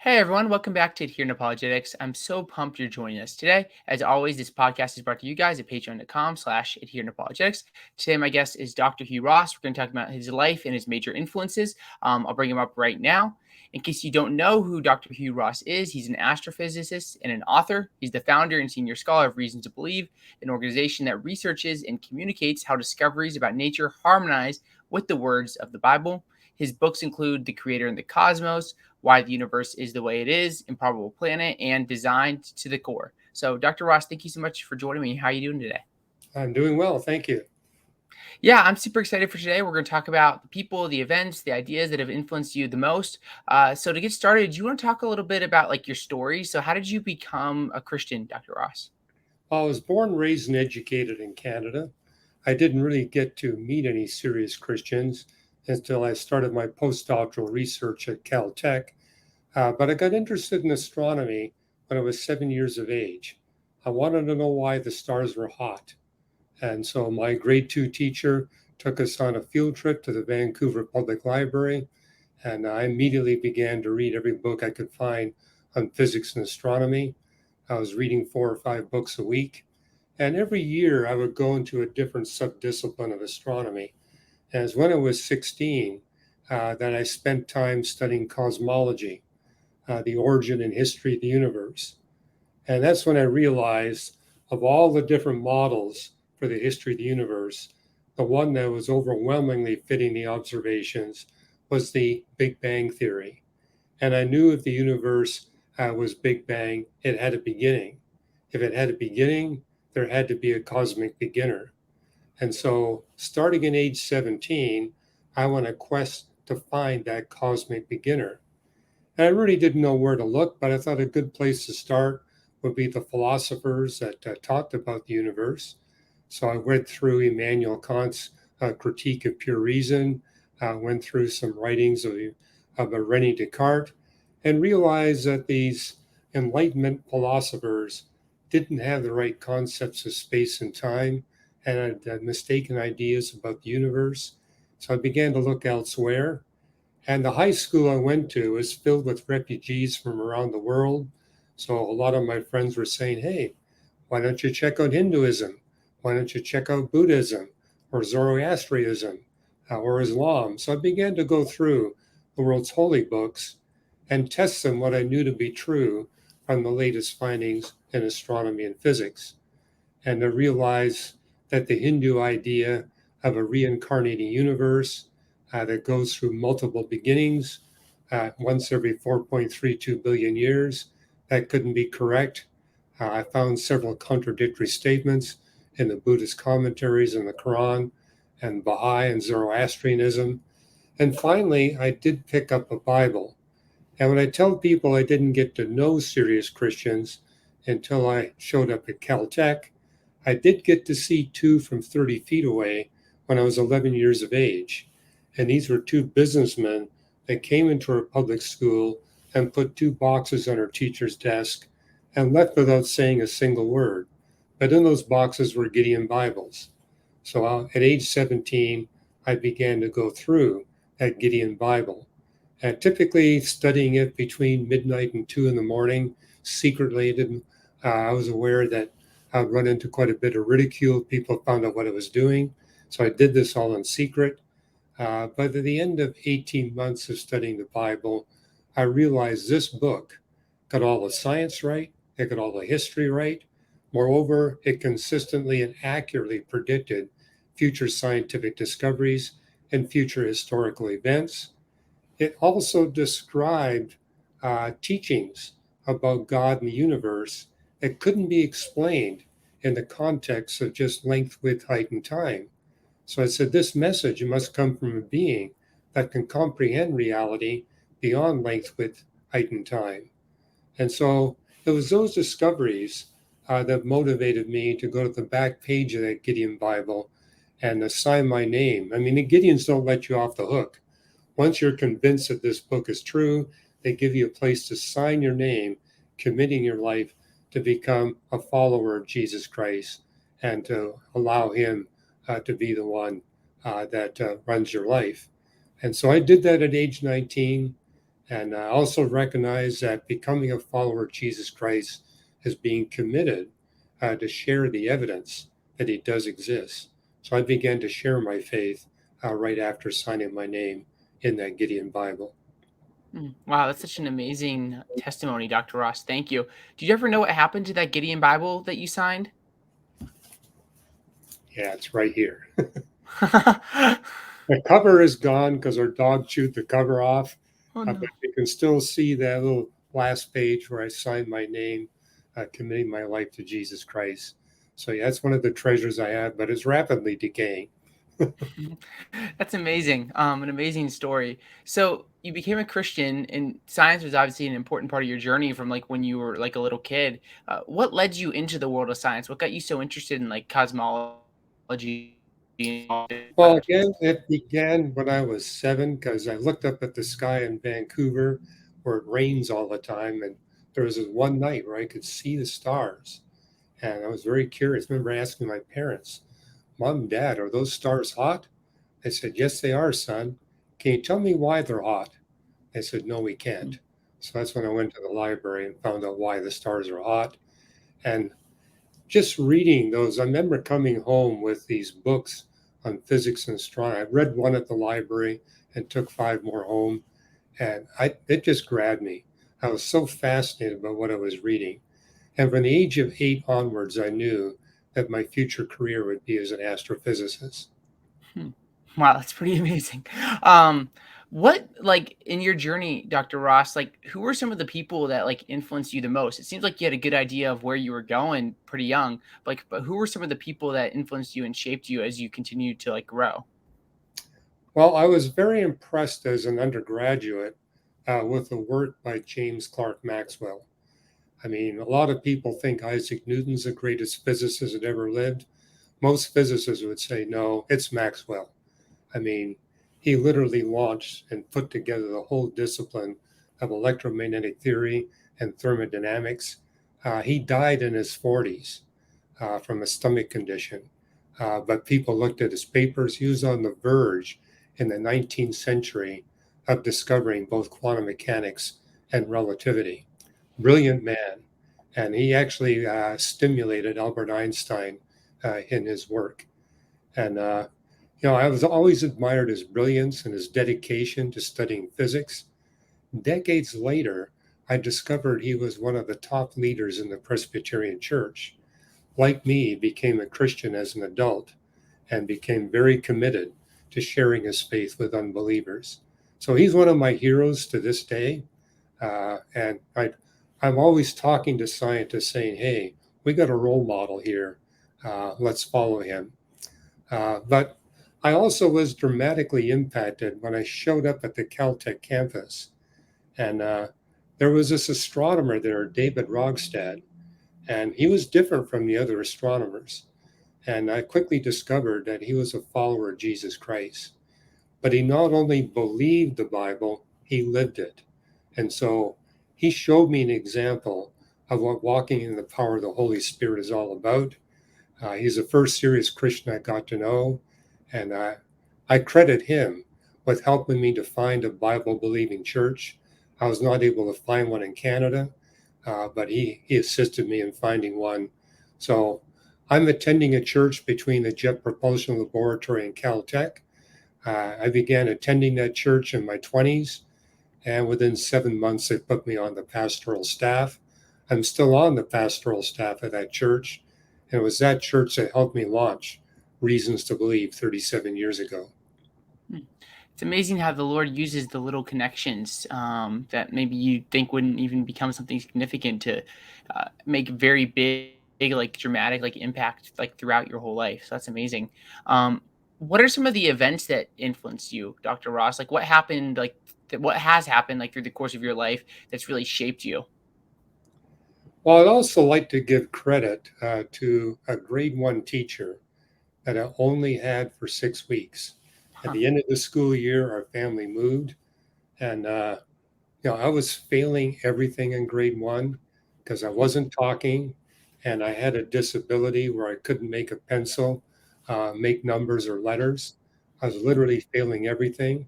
Hey everyone, welcome back to Here in Apologetics. I'm so pumped you're joining us today. As always, this podcast is brought to you guys at patreon.com/adhere apologetics. Today, my guest is Dr. Hugh Ross. We're going to talk about his life and his major influences. I'll bring him up right now. In case you don't know who Dr. Hugh Ross is, he's an astrophysicist and an author. He's the founder and senior scholar of Reason to Believe, an organization that researches and communicates how discoveries about nature harmonize with the words of the Bible. His books include The Creator and the Cosmos, Why the Universe is the Way It Is, Improbable Planet, and Designed to the Core. So, Dr. Ross, thank you so much for joining me. How are you doing today? I'm doing well, thank you. Yeah, I'm super excited for today. We're going to talk about the people, the events, the ideas that have influenced you the most. So, to get started, do you want to talk a little bit about like your story? So, how did you become a Christian, Dr. Ross? Well, I was born, raised, and educated in Canada. I didn't really get to meet any serious Christians until I started my postdoctoral research at Caltech. But I got interested in astronomy when I was 7 years of age. I wanted to know why the stars were hot. And so my grade two teacher took us on a field trip to the Vancouver Public Library. And I immediately began to read every book I could find on physics and astronomy. I was reading 4 or 5 books a week. And every year I would go into a different subdiscipline of astronomy. And as when I was 16, that I spent time studying cosmology, the origin and history of the universe. And that's when I realized of all the different models for the history of the universe, the one that was overwhelmingly fitting the observations was the Big Bang Theory. And I knew if the universe was Big Bang, it had a beginning. If it had a beginning, there had to be a cosmic beginner. And so, starting at age 17, I went on a quest to find that cosmic beginner. And I really didn't know where to look, but I thought a good place to start would be the philosophers that talked about the universe. So I went through Immanuel Kant's Critique of Pure Reason, went through some writings of Rene Descartes, and realized that these Enlightenment philosophers didn't have the right concepts of space and time and had mistaken ideas about the universe. So I began to look elsewhere. And the high school I went to was filled with refugees from around the world. So a lot of my friends were saying, hey, why don't you check out Hinduism? Why don't you check out Buddhism or Zoroastrianism or Islam? So I began to go through the world's holy books and test them what I knew to be true from the latest findings in astronomy and physics. And I realized that the Hindu idea of a reincarnating universe that goes through multiple beginnings once every 4.32 billion years, that couldn't be correct. I found several contradictory statements in the Buddhist commentaries in the Quran and Baha'i and Zoroastrianism. And finally, I did pick up a Bible. And when I tell people I didn't get to know serious Christians until I showed up at Caltech, I did get to see two from 30 feet away when I was 11 years of age. And these were two businessmen that came into our public school and put two boxes on our teacher's desk and left without saying a single word. But in those boxes were Gideon Bibles. So at age 17, I began to go through that Gideon Bible. And typically studying it between midnight and 2 in the morning, secretly. I was aware that I'd run into quite a bit of ridicule. People found out what I was doing. So I did this all in secret. But at the end of 18 months of studying the Bible, I realized this book got all the science right, it got all the history right. Moreover, it consistently and accurately predicted future scientific discoveries and future historical events. It also described teachings about God and the universe that couldn't be explained in the context of just length, width, height, and time. So I said, this message must come from a being that can comprehend reality beyond length, width, height, and time. And so it was those discoveries that motivated me to go to the back page of that Gideon Bible and sign my name. I mean, the Gideons don't let you off the hook. Once you're convinced that this book is true, they give you a place to sign your name, committing your life to become a follower of Jesus Christ and to allow him to be the one that runs your life. And so I did that at age 19. And I also recognize that becoming a follower of Jesus Christ is being committed to share the evidence that he does exist. So I began to share my faith right after signing my name in that Gideon Bible. Wow, that's such an amazing testimony, Dr. Ross. Thank you. Did you ever know what happened to that Gideon Bible that you signed? Yeah, it's right here. The cover is gone because our dog chewed the cover off, Oh but no. you can still see that little last page where I signed my name, committing my life to Jesus Christ. So yeah, that's one of the treasures I have, but it's rapidly decaying. That's amazing. An amazing story. So you became a Christian, and science was obviously an important part of your journey from like when you were like a little kid. What led you into the world of science? What got you so interested in like cosmology? And all Well, that? again, it began when I was 7 because I looked up at the sky in Vancouver where it rains all the time. And there was this one night where I could see the stars. And I was very curious. I remember asking my parents, Mom, Dad, are those stars hot? They said, Yes, they are, son. Can you tell me why they're hot? They said, No, we can't. So that's when I went to the library and found out why the stars are hot. And just reading those, I remember coming home with these books on physics and astronomy. I read one at the library and took 5 more home, and it just grabbed me. I was so fascinated by what I was reading. And from the age of 8 onwards, I knew that my future career would be as an astrophysicist. Hmm. Wow, that's pretty amazing. Um, what like in your journey, Dr. Ross, like who were some of the people that like influenced you the most? It seems like you had a good idea of where you were going pretty young. Like, but who were some of the people that influenced you and shaped you as you continued to like grow? Well, I was very impressed as an undergraduate with the work by James Clerk Maxwell. I mean, a lot of people think Isaac Newton's the greatest physicist that ever lived. Most physicists would say, no, it's Maxwell. I mean, he literally launched and put together the whole discipline of electromagnetic theory and thermodynamics. He died in his 40s from a stomach condition, but people looked at his papers. He was on the verge in the 19th century of discovering both quantum mechanics and relativity. Brilliant man. And he actually stimulated Albert Einstein in his work. And I was always admired his brilliance and his dedication to studying physics. Decades later, I discovered he was one of the top leaders in the Presbyterian Church. Like me, he became a Christian as an adult and became very committed to sharing his faith with unbelievers. So he's one of my heroes to this day. I'm always talking to scientists saying, hey, we got a role model here. Let's follow him. But I also was dramatically impacted when I showed up at the Caltech campus. And there was this astronomer there, David Rogstad, and he was different from the other astronomers. And I quickly discovered that he was a follower of Jesus Christ. But he not only believed the Bible, he lived it. And so he showed me an example of what walking in the power of the Holy Spirit is all about. He's the first serious Christian I got to know, and I credit him with helping me to find a Bible believing church. I was not able to find one in Canada, but he assisted me in finding one. So I'm attending a church between the Jet Propulsion Laboratory and Caltech. I began attending that church in my 20s, and within 7 months, they put me on the pastoral staff. I'm still on the pastoral staff at that church. And it was that church that helped me launch Reasons to Believe 37 years ago. Hmm. It's amazing how the Lord uses the little connections that maybe you think wouldn't even become something significant to make very big, like dramatic, like impact, like throughout your whole life. So that's amazing. What are some of the events that influenced you, Dr. Ross? Like what happened, like what has happened, like through the course of your life that's really shaped you? Well, I'd also like to give credit to a grade 1 teacher that I only had for 6 weeks. At Huh. the end of the school year, our family moved, and I was failing everything in grade 1 because I wasn't talking, and I had a disability where I couldn't make a pencil, make numbers or letters. I was literally failing everything.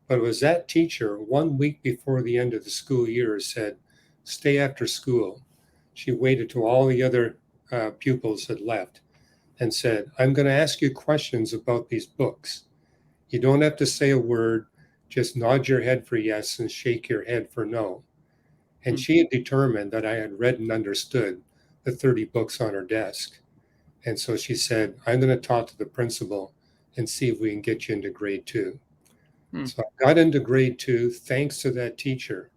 But it was that teacher 1 week before the end of the school year said, stay after school. She waited till all the other pupils had left and said, I'm going to ask you questions about these books. You don't have to say a word, just nod your head for yes and shake your head for no. And she had determined that I had read and understood the 30 books on her desk. And so she said, I'm going to talk to the principal and see if we can get you into grade 2. So I got into grade 2 thanks to that teacher.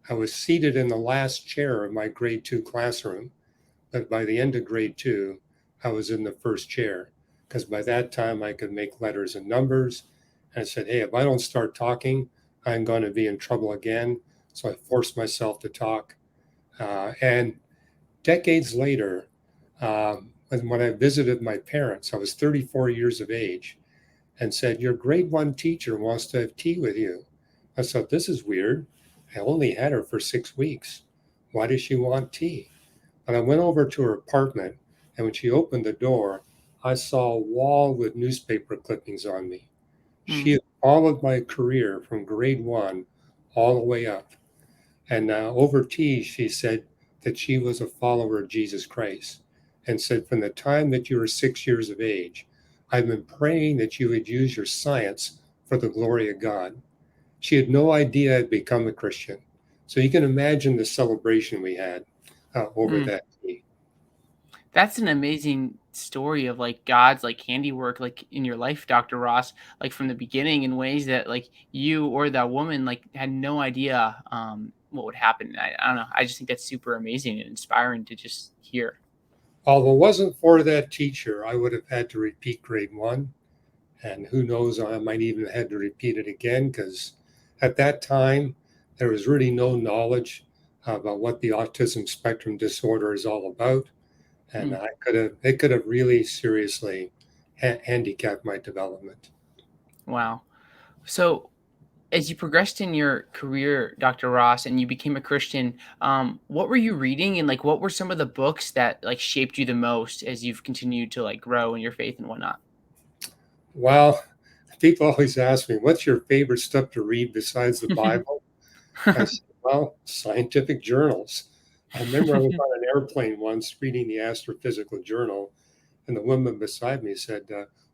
I was seated in the last chair of my grade 2 classroom, but by the end of grade 2, I was in the first chair because by that time I could make letters and numbers. And I said, hey, if I don't start talking, I'm going to be in trouble again. So I forced myself to talk. And decades later, when I visited my parents, I was 34 years of age, and said, your grade 1 teacher wants to have tea with you. I thought, this is weird. I only had her for 6 weeks. Why does she want tea? And I went over to her apartment, and when she opened the door, I saw a wall with newspaper clippings on me. She had followed my career from grade 1 all the way up. And over tea, she said that she was a follower of Jesus Christ and said, from the time that you were 6 years of age, I've been praying that you would use your science for the glory of God. She had no idea I'd become a Christian. So you can imagine the celebration we had over that tea. That's an amazing story of like God's like handiwork like in your life, Dr. Ross, like from the beginning in ways that like you or that woman like had no idea what would happen. I don't know. I just think that's super amazing and inspiring to just hear. Although it wasn't for that teacher, I would have had to repeat grade 1. And who knows, I might even have had to repeat it again because at that time, there was really no knowledge about what the autism spectrum disorder is all about. And it could have really seriously handicapped my development. Wow. So as you progressed in your career, Dr. Ross, and you became a Christian, what were you reading and like what were some of the books that like shaped you the most as you've continued to like grow in your faith and whatnot? Well, people always ask me, what's your favorite stuff to read besides the Bible? I said, well, scientific journals. I remember I was on an airplane once reading the Astrophysical Journal, and the woman beside me said,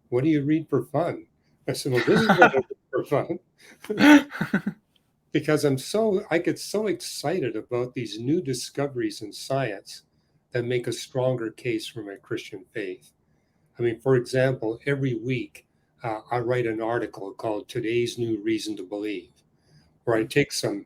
what do you read for fun? I said, well, this is what I read for fun. Because I get so excited about these new discoveries in science that make a stronger case for my Christian faith. I mean, for example, every week I write an article called Today's New Reason to Believe, where I take some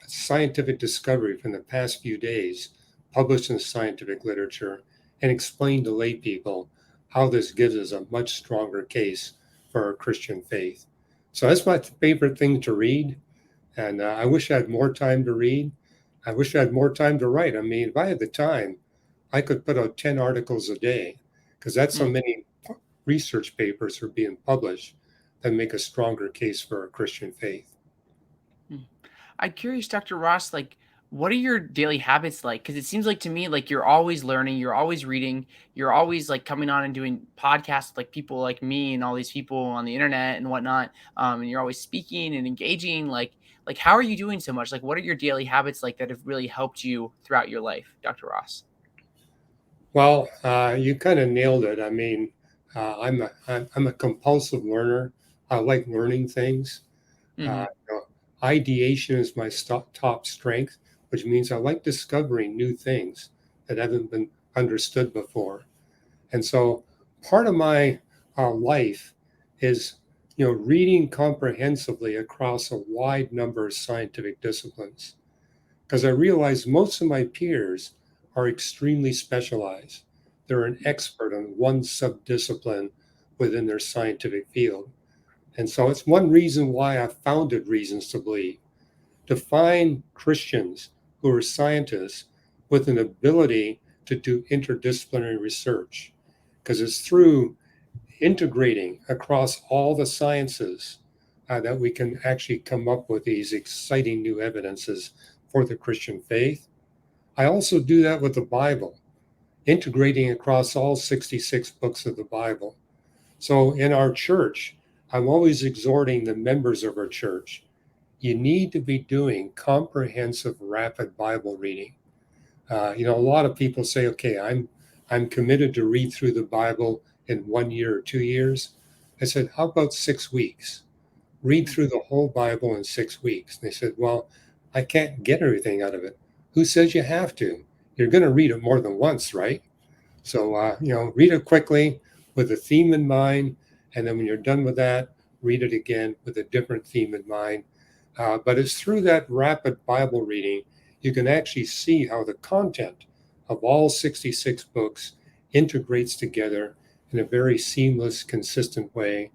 scientific discovery from the past few days, published in scientific literature, and explain to lay people how this gives us a much stronger case for our Christian faith. So that's my favorite thing to read. And I wish I had more time to read. I wish I had more time to write. I mean, if I had the time, I could put out 10 articles a day because that's how many research papers are being published that make a stronger case for our Christian faith. I'm curious, Dr. Ross, like, what are your daily habits like? Because it seems like to me, like you're always learning, you're always reading, you're always like coming on and doing podcasts with like people like me and all these people on the internet and whatnot. And you're always speaking and engaging. Like how are you doing so much? Like, what are your daily habits like that have really helped you throughout your life, Dr. Ross? Well, you kind of nailed it. I mean, I'm a compulsive learner. I like learning things. Mm-hmm. Ideation is my top strength, which means I like discovering new things that haven't been understood before. And so part of my life is, reading comprehensively across a wide number of scientific disciplines. Because I realize most of my peers are extremely specialized. They're an expert on one subdiscipline within their scientific field. And so it's one reason why I founded Reasons to Believe, to find Christians who are scientists with an ability to do interdisciplinary research. Because it's through integrating across all the sciences that we can actually come up with these exciting new evidences for the Christian faith. I also do that with the Bible, integrating across all 66 books of the Bible. So in our church, I'm always exhorting the members of our church. You need to be doing comprehensive, rapid Bible reading. A lot of people say, "Okay, I'm committed to read through the Bible in 1 year or 2 years." I said, "How about 6 weeks? Read Mm. through the whole Bible in 6 weeks." And they said, "Well, I can't get everything out of it." Who says you have to? You're going to read it more than once, right? So, read it quickly with a theme in mind. And then when you're done with that, read it again with a different theme in mind. But it's through that rapid Bible reading, you can actually see how the content of all 66 books integrates together in a very seamless, consistent way.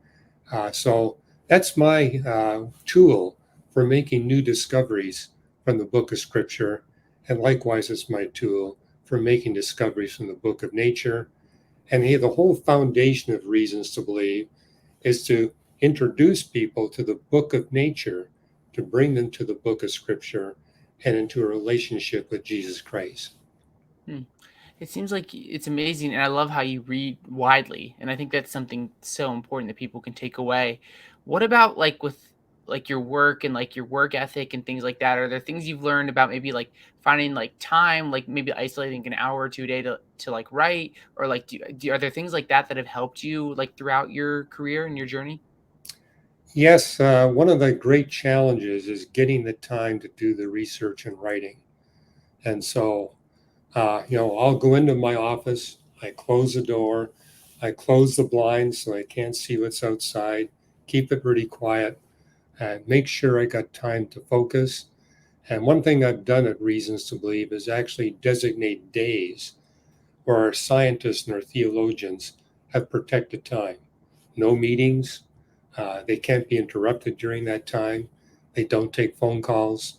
So that's my tool for making new discoveries from the book of Scripture. And likewise, it's my tool for making discoveries from the book of nature. And here, the whole foundation of reasons to believe is to introduce people to the book of nature, to bring them to the book of Scripture and into a relationship with Jesus Christ. Hmm. It seems like it's amazing, and I love how you read widely, and I think that's something so important that people can take away. What about like with like your work and like your work ethic and things like that? Are there things you've learned about maybe like finding like time, like maybe isolating an hour or two a day to like write, or like are there things like that that have helped you like throughout your career and your journey? Yes, one of the great challenges is getting the time to do the research and writing. And so, I'll go into my office, I close the door, I close the blinds so I can't see what's outside, keep it really quiet, and make sure I got time to focus. And one thing I've done at Reasons to Believe is actually designate days where our scientists and our theologians have protected time. No meetings, they can't be interrupted during that time, they don't take phone calls.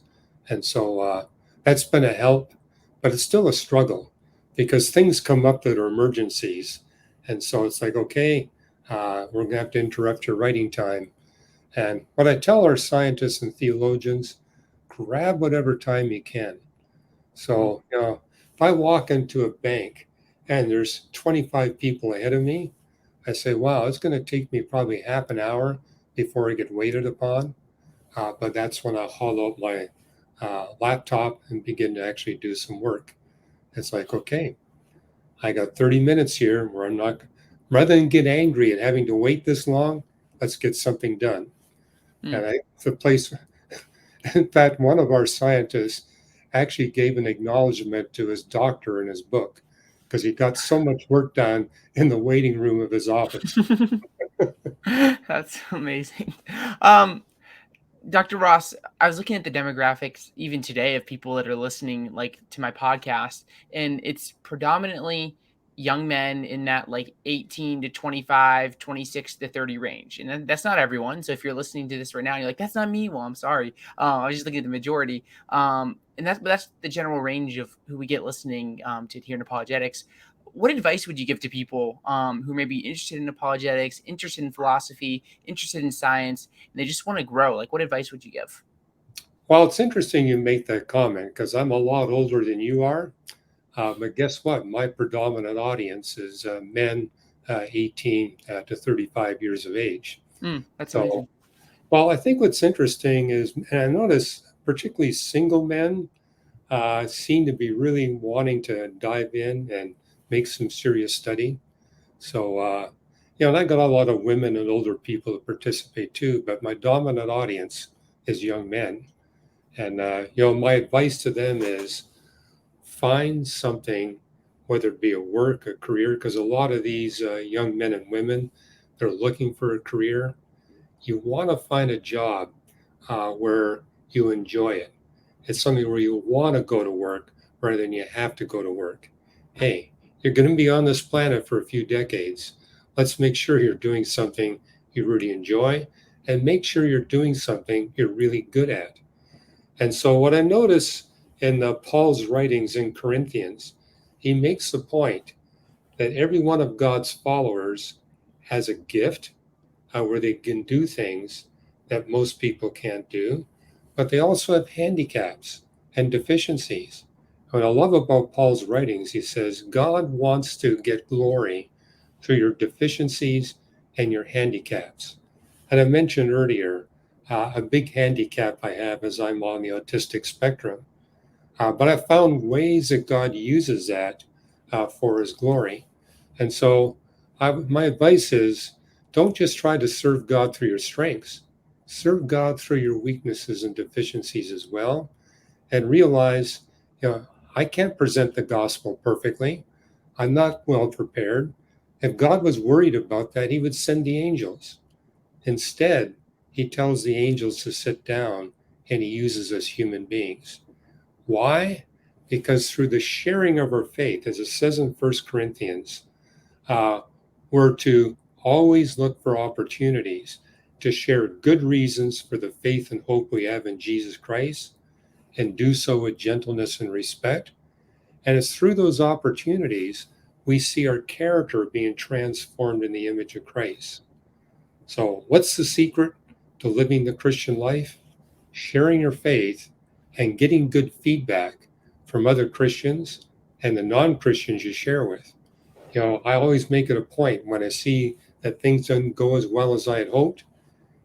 And so that's been a help, but it's still a struggle because things come up that are emergencies. And so it's like, okay, we're going to have to interrupt your writing time. And what I tell our scientists and theologians, grab whatever time you can. Mm. So, if I walk into a bank and there's 25 people ahead of me, I say, wow, it's going to take me probably half an hour before I get waited upon. But that's when I haul out my laptop and begin to actually do some work. It's like, okay, I got 30 minutes here where I'm not, rather than get angry at having to wait this long, let's get something done. Mm. And the place, in fact, one of our scientists actually gave an acknowledgement to his doctor in his book because he got so much work done in the waiting room of his office. That's amazing. Um, Dr. Ross, I was looking at the demographics even today of people that are listening like to my podcast, and it's predominantly young men in that like 18 to 25, 26 to 30 range. And that's not everyone. So if you're listening to this right now, you're like, that's not me. Well, I'm sorry. I was just looking at the majority. And that's the general range of who we get listening to here in apologetics. What advice would you give to people who may be interested in apologetics, interested in philosophy, interested in science, and they just want to grow? Like, what advice would you give? Well, it's interesting you make that comment because I'm a lot older than you are. But guess what? My predominant audience is men 18 to 35 years of age. That's So, amazing. well, I think what's interesting is, and I notice particularly single men seem to be really wanting to dive in and make some serious study. So, and I got a lot of women and older people that participate too, but my dominant audience is young men. And, my advice to them is find something, whether it be a work, a career, because a lot of these young men and women, they're looking for a career. You want to find a job where you enjoy it. It's something where you want to go to work rather than you have to go to work. Hey, you're going to be on this planet for a few decades. Let's make sure you're doing something you really enjoy and make sure you're doing something you're really good at. And so, what I notice in Paul's writings in Corinthians, he makes the point that every one of God's followers has a gift where they can do things that most people can't do, but they also have handicaps and deficiencies. What I love about Paul's writings, he says, God wants to get glory through your deficiencies and your handicaps. And I mentioned earlier, a big handicap I have is I'm on the autistic spectrum. But I found ways that God uses that for his glory. And so my advice is don't just try to serve God through your strengths, serve God through your weaknesses and deficiencies as well. And realize, I can't present the gospel perfectly. I'm not well prepared. If God was worried about that, he would send the angels. Instead, he tells the angels to sit down and he uses us human beings. Why? Because through the sharing of our faith, as it says in First Corinthians, we're to always look for opportunities to share good reasons for the faith and hope we have in Jesus Christ and do so with gentleness and respect. And it's through those opportunities we see our character being transformed in the image of Christ. So, what's the secret to living the Christian life? Sharing your faith and getting good feedback from other Christians and the non Christians you share with. I always make it a point when I see that things don't go as well as I had hoped.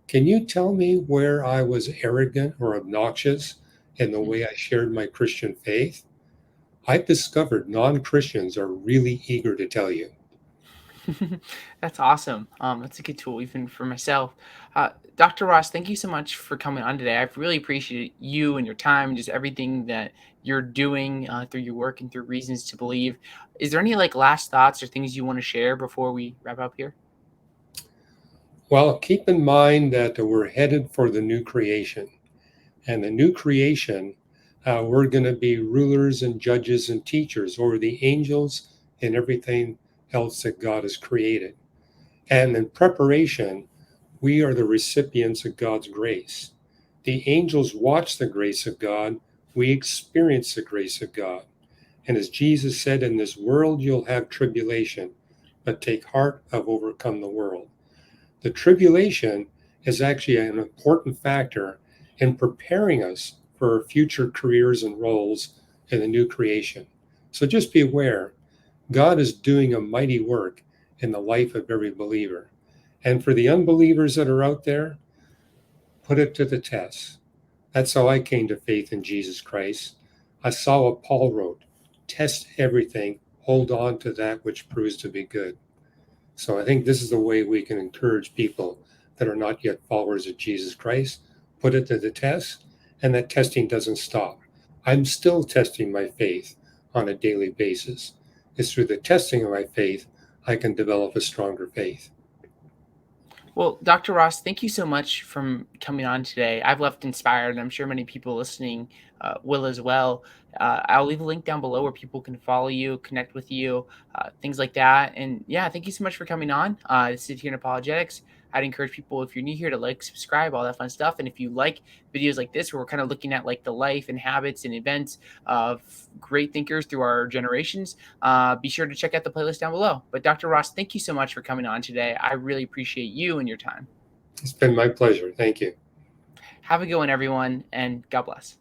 Can you tell me where I was arrogant or obnoxious in the way I shared my Christian faith? I've discovered non Christians are really eager to tell you. That's awesome. That's a good tool even for myself. Dr. Ross, thank you so much for coming on today. I've really appreciated you and your time and just everything that you're doing through your work and through Reasons to Believe. Is there any like last thoughts or things you want to share before we wrap up here? Well, keep in mind that we're headed for the new creation. And the new creation, we're going to be rulers and judges and teachers over the angels and everything else that God has created. And in preparation, we are the recipients of God's grace. The angels watch the grace of God. We experience the grace of God. And as Jesus said, in this world you'll have tribulation, but take heart, I've overcome the world. The tribulation is actually an important factor in preparing us for future careers and roles in the new creation. So just be aware, God is doing a mighty work in the life of every believer. And for the unbelievers that are out there, put it to the test. That's how I came to faith in Jesus Christ. I saw what Paul wrote: test everything, hold on to that which proves to be good. So I think this is the way we can encourage people that are not yet followers of Jesus Christ. Put it to the test, and that testing doesn't stop. I'm still testing my faith on a daily basis. It's through the testing of my faith I can develop a stronger faith. Well, Dr. Ross, thank you so much for coming on today. I've left inspired, and I'm sure many people listening will as well. I'll leave a link down below where people can follow you, connect with you, things like that. And yeah, thank you so much for coming on. This is here in Apologetics. I'd encourage people, if you're new here, to like, subscribe, all that fun stuff. And if you like videos like this, where we're kind of looking at like the life and habits and events of great thinkers through our generations, be sure to check out the playlist down below. But Dr. Ross, thank you so much for coming on today. I really appreciate you and your time. It's been my pleasure. Thank you. Have a good one, everyone, and God bless.